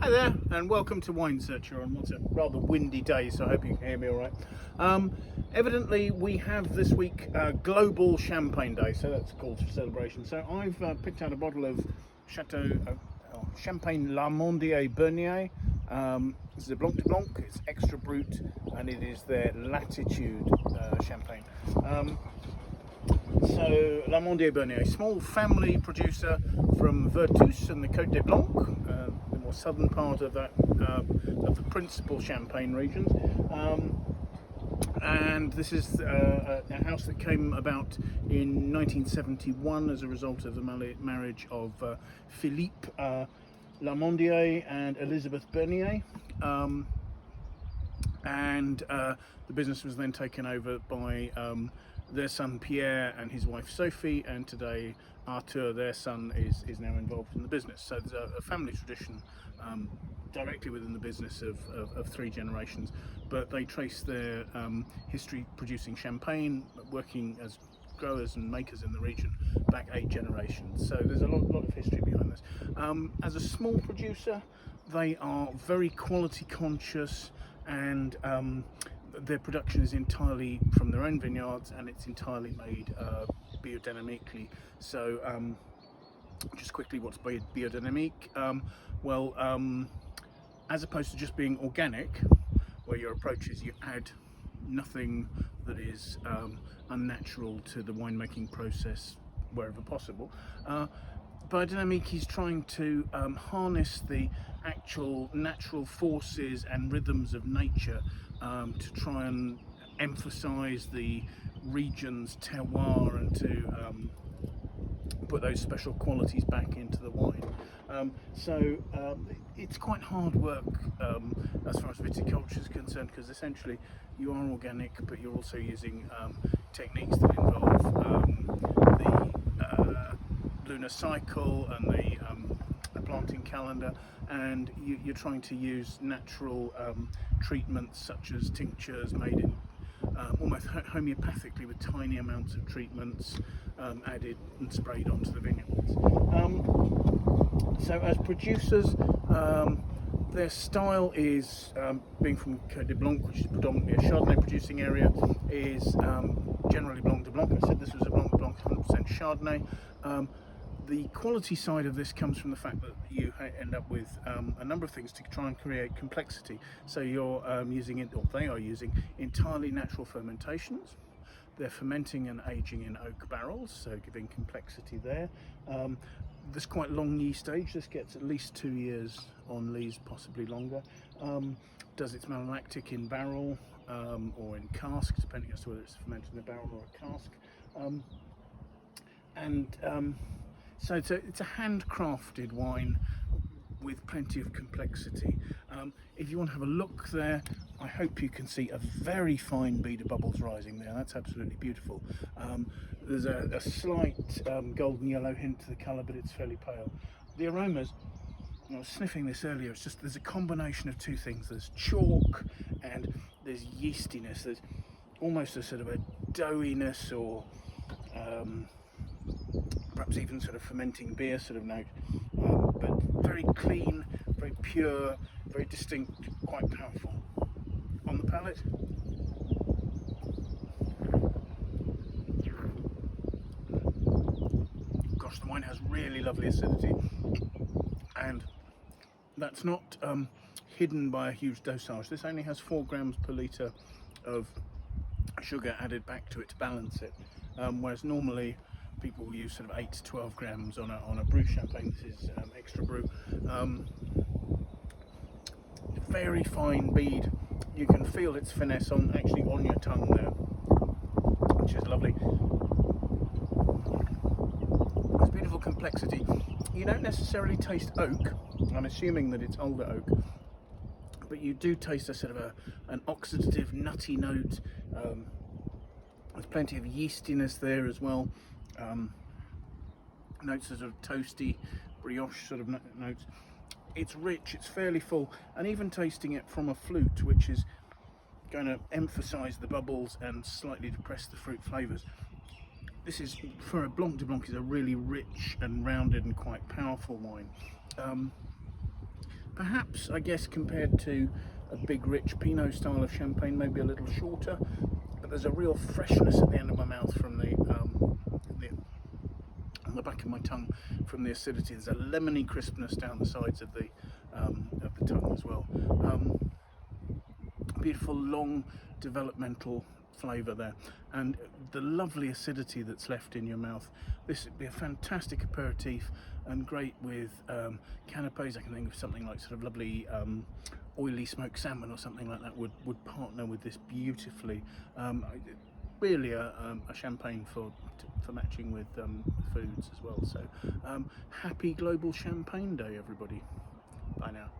Hi there, and welcome to Winesearcher on what's a rather windy day, so I hope you can hear me all right. Evidently, we have this week Global Champagne Day, so that's called for celebration. So I've picked out a bottle of Champagne Larmandier-Bernier. This is a Blanc de Blanc, it's Extra Brut, and it is their Latitude champagne. So Larmandier-Bernier, a small family producer from Vertus and the Côte de Blanc, the more southern part of that of the principal Champagne regions. And this is a house that came about in 1971 as a result of the marriage of Philippe Larmandier and Elizabeth Bernier. The business was then taken over by their son Pierre and his wife Sophie, and today Arthur, their son, is now involved in the business. So there's a family tradition directly within the business of three generations, but they trace their history producing champagne, working as growers and makers in the region back 8 generations. So there's a lot of history behind this. As a small producer, they are very quality conscious, and their production is entirely from their own vineyards, and it's entirely made biodynamically. So just quickly, what's biodynamic? As opposed to just being organic, where your approach is you add nothing that is unnatural to the winemaking process wherever possible. Biodynamic is trying to harness the actual natural forces and rhythms of nature to try and emphasize the region's terroir and to put those special qualities back into the wine. It's quite hard work as far as viticulture is concerned, because essentially you are organic, but you're also using techniques that involve the lunar cycle and the planting calendar, and you're trying to use natural treatments such as tinctures made in almost homeopathically with tiny amounts of treatments added and sprayed onto the vineyards. So as producers, their style is, being from Côte de Blanc, which is predominantly a Chardonnay producing area, is generally Blanc de Blanc. I said this was a Blanc de Blanc 100% Chardonnay. The quality side of this comes from the fact that you end up with a number of things to try and create complexity. So you're using it, or they are using, entirely natural fermentations. They're fermenting and aging in oak barrels, so giving complexity there. There's quite long yeast age. This gets at least 2 years on lees, possibly longer. Does its malolactic in barrel or in cask, depending as to whether it's fermented in a barrel or a cask. So it's a handcrafted wine with plenty of complexity. If you want to have a look there, I hope you can see a very fine bead of bubbles rising there. That's absolutely beautiful. There's a slight golden yellow hint to the colour, but it's fairly pale. The aromas, I was sniffing this earlier, it's just there's a combination of two things. There's chalk and there's yeastiness. There's almost a sort of a doughiness, or perhaps even sort of fermenting beer sort of note, but very clean, very pure, very distinct, quite powerful. On the palate, gosh, the wine has really lovely acidity, and that's not hidden by a huge dosage. This only has 4 grams per litre of sugar added back to it to balance it, whereas normally people will use sort of 8 to 12 grams on a Brut champagne. This is Extra Brut. Very fine bead. You can feel its finesse on your tongue there, which is lovely. There's beautiful complexity. You don't necessarily taste oak. I'm assuming that it's older oak, but you do taste a sort of an oxidative, nutty note. There's plenty of yeastiness there as well. Notes of toasty, brioche sort of notes. It's rich, it's fairly full, and even tasting it from a flute, which is going to emphasize the bubbles and slightly depress the fruit flavors. This is, for a Blanc de Blanc, is a really rich and rounded and quite powerful wine. perhaps, I guess, compared to a big rich Pinot style of champagne, maybe a little shorter, but there's a real freshness at the end of my mouth from on the back of my tongue from the acidity. There's a lemony crispness down the sides of the tongue as well. Beautiful long developmental flavour there, and the lovely acidity that's left in your mouth. This would be a fantastic aperitif and great with canapes. I can think of something like sort of lovely oily smoked salmon or something like that would partner with this beautifully. Really a champagne for matching with foods as well. So happy Global Champagne Day, everybody. Bye now.